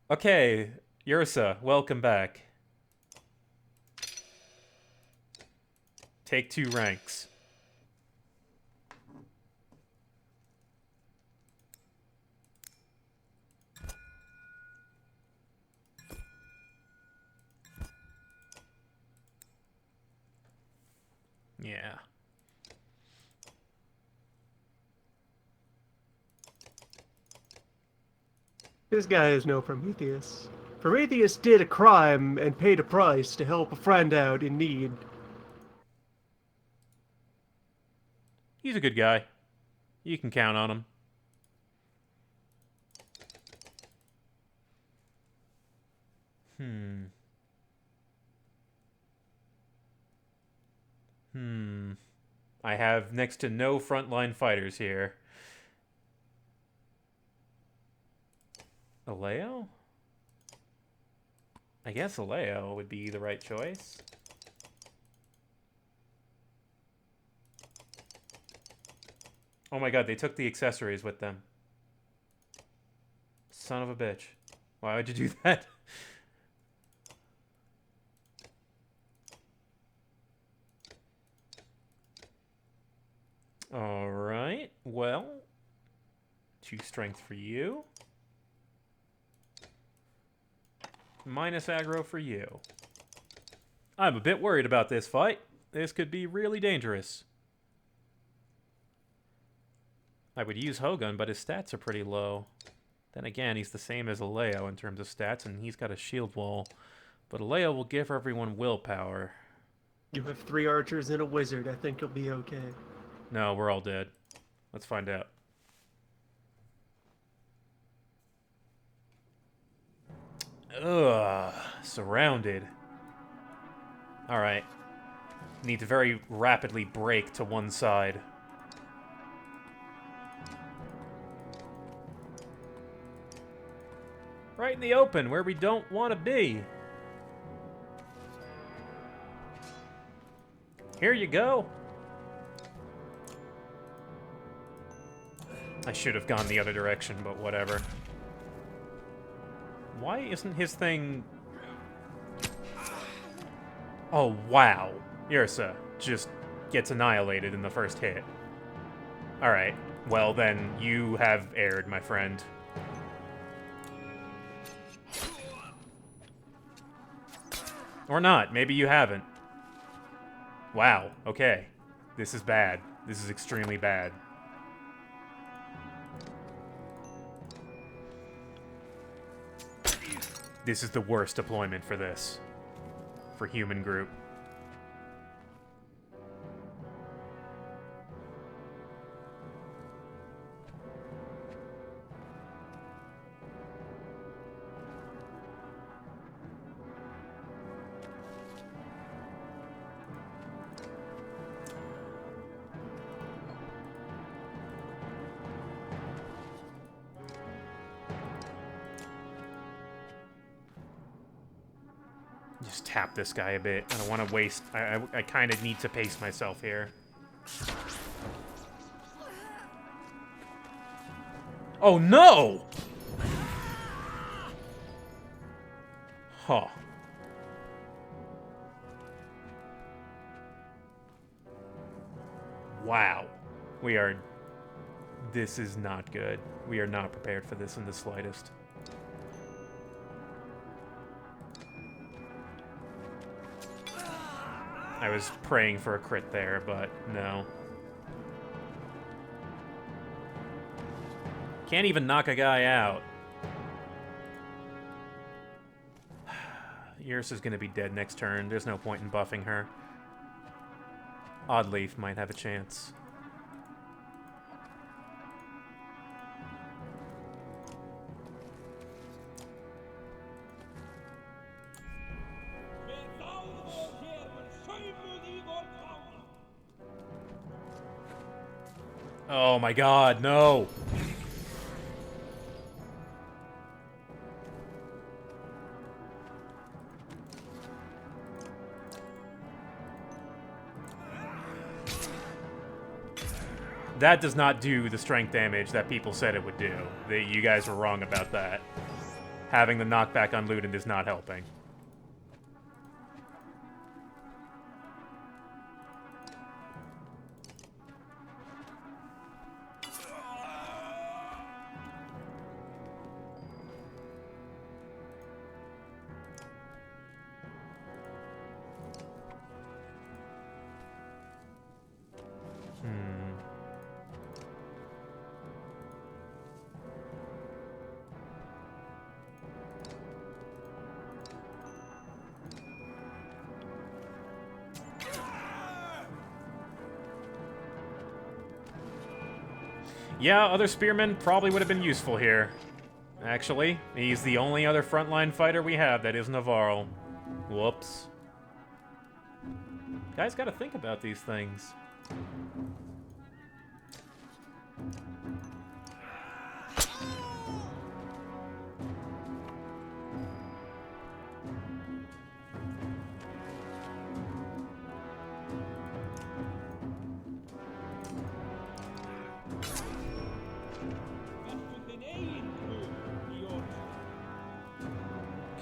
Okay, Ursa, welcome back. Take 2 ranks. Yeah. This guy is no Prometheus. Prometheus did a crime and paid a price to help a friend out in need. He's a good guy. You can count on him. I have next to no frontline fighters here. Aleo? I guess Aleo would be the right choice. Oh my god, they took the accessories with them. Son of a bitch. Why would you do that? Alright, well. 2 strength for you. Minus aggro for you. I'm a bit worried about this fight. This could be really dangerous. I would use Hogun, but his stats are pretty low. Then again, he's the same as Aleo in terms of stats, and he's got a shield wall. But Aleo will give everyone willpower. You have 3 archers and a wizard. I think you'll be okay. No, we're all dead. Let's find out. Ugh, surrounded. Alright. Need to very rapidly break to one side. Right in the open, where we don't want to be. Here you go. I should have gone the other direction, but whatever. Why isn't his thing... Oh, wow. Yrsa just gets annihilated in the first hit. Alright. Well, then, you have erred, my friend. Or not. Maybe you haven't. Wow. Okay. This is bad. This is extremely bad. This is the worst deployment for this. For human group. Just tap this guy a bit. I don't want to waste... I kind of need to pace myself here. Oh, no! Huh. Wow. We are... This is not good. We are not prepared for this in the slightest. I was praying for a crit there, but no. Can't even knock a guy out. Yrsa's gonna be dead next turn. There's no point in buffing her. Oddleaf might have a chance. Oh my god, no! That does not do the strength damage that people said it would do. You guys were wrong about that. Having the knockback on Luden is not helping. Yeah, other spearmen probably would have been useful here. Actually, he's the only other frontline fighter we have that is Navarro. Whoops. Guys gotta think about these things.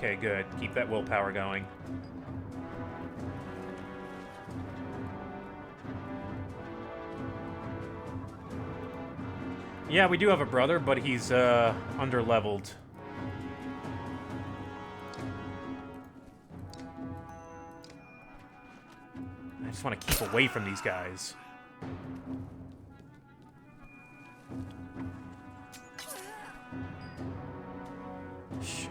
Okay, good. Keep that willpower going. Yeah, we do have a brother, but he's, under-leveled. I just want to keep away from these guys. Shit.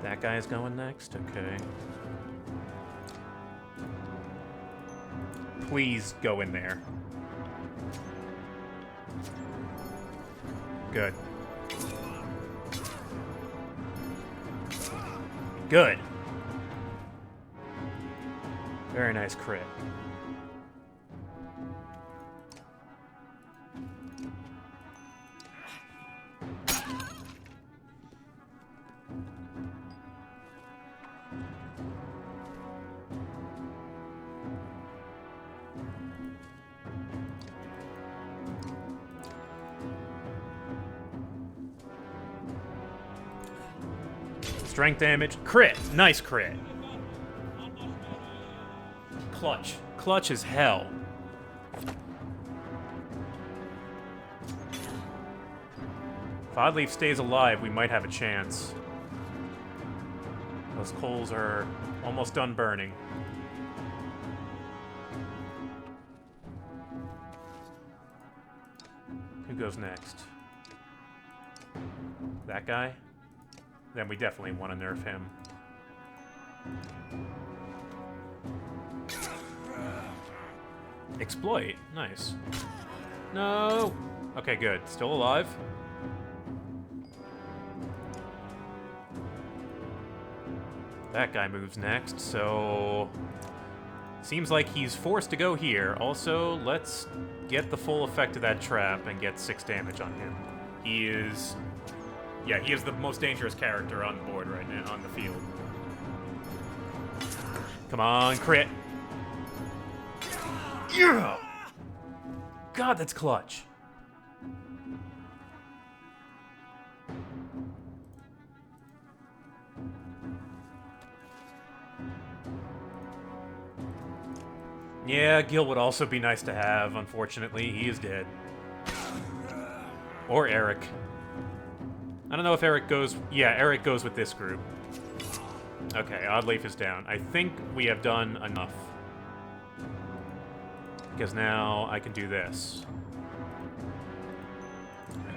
That guy's going next? Okay. Please go in there. Good. Very nice crit. Strength damage. Crit. Nice crit. Clutch. Clutch as hell. If Oddleaf stays alive, we might have a chance. Those coals are almost done burning. Who goes next? That guy? Then we definitely want to nerf him. Exploit. Nice. No! Okay, good. Still alive. That guy moves next, so... Seems like he's forced to go here. Also, let's get the full effect of that trap and get 6 damage on him. He is... Yeah, he is the most dangerous character on the board right now, on the field. Come on, crit. Yeah! God, that's clutch. Yeah, Gil would also be nice to have. Unfortunately, he is dead. Or Eric. I don't know if Eric goes... Yeah, Eric goes with this group. Okay, Oddleaf is down. I think we have done enough. Because now I can do this.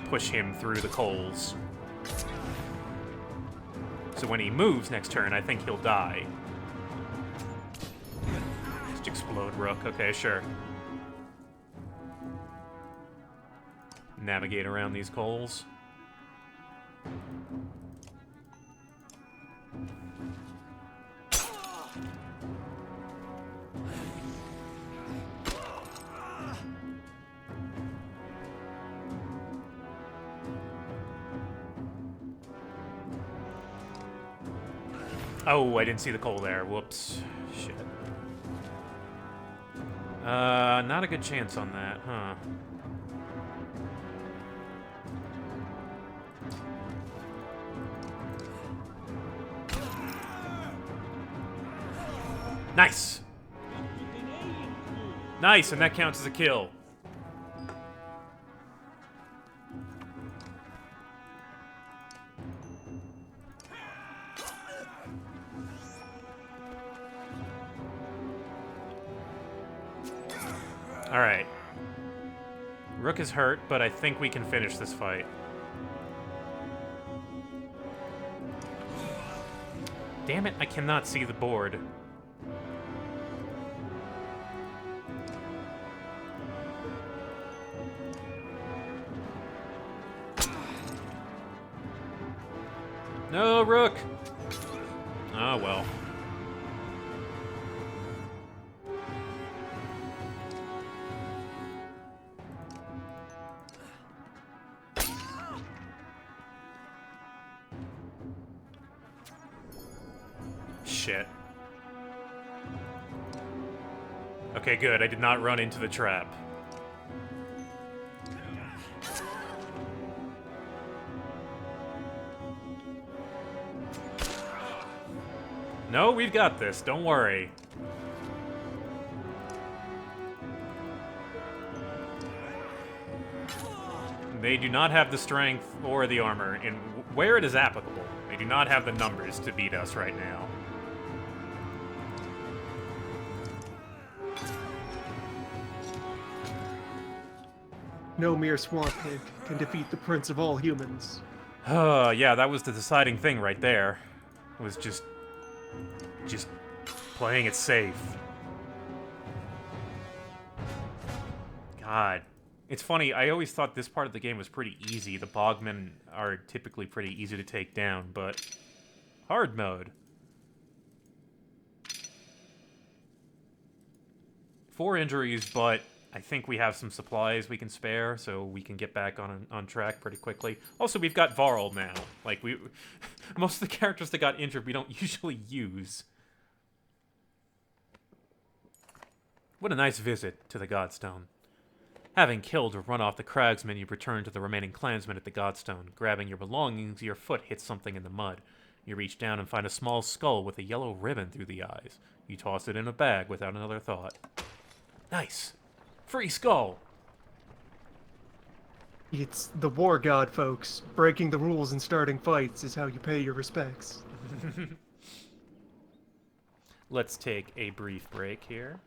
Push him through the coals. So when he moves next turn, I think he'll die. Just explode Rook. Okay, sure. Navigate around these coals. Oh, I didn't see the coal there. Whoops. Shit. Not a good chance on that, huh? Nice! Nice, and that counts as a kill. Alright. Rook is hurt, but I think we can finish this fight. Damn it, I cannot see the board. No, Rook! Oh, well. Shit. Okay, good. I did not run into the trap. No, we've got this. Don't worry. They do not have the strength or the armor, and where it is applicable, they do not have the numbers to beat us right now. No mere swamp pig can defeat the prince of all humans. Yeah, that was the deciding thing right there. It was just playing it safe. God. It's funny, I always thought this part of the game was pretty easy. The bogmen are typically pretty easy to take down, but hard mode. 4 injuries, but I think we have some supplies we can spare, so we can get back on track pretty quickly. Also, we've got Varl now. Like, most of the characters that got injured we don't usually use. What a nice visit to the Godstone. Having killed or run off the Cragsmen, you return to the remaining clansmen at the Godstone. Grabbing your belongings, your foot hits something in the mud. You reach down and find a small skull with a yellow ribbon through the eyes. You toss it in a bag without another thought. Nice. Free skull. It's the war god, folks. Breaking the rules and starting fights is how you pay your respects. Let's take a brief break here.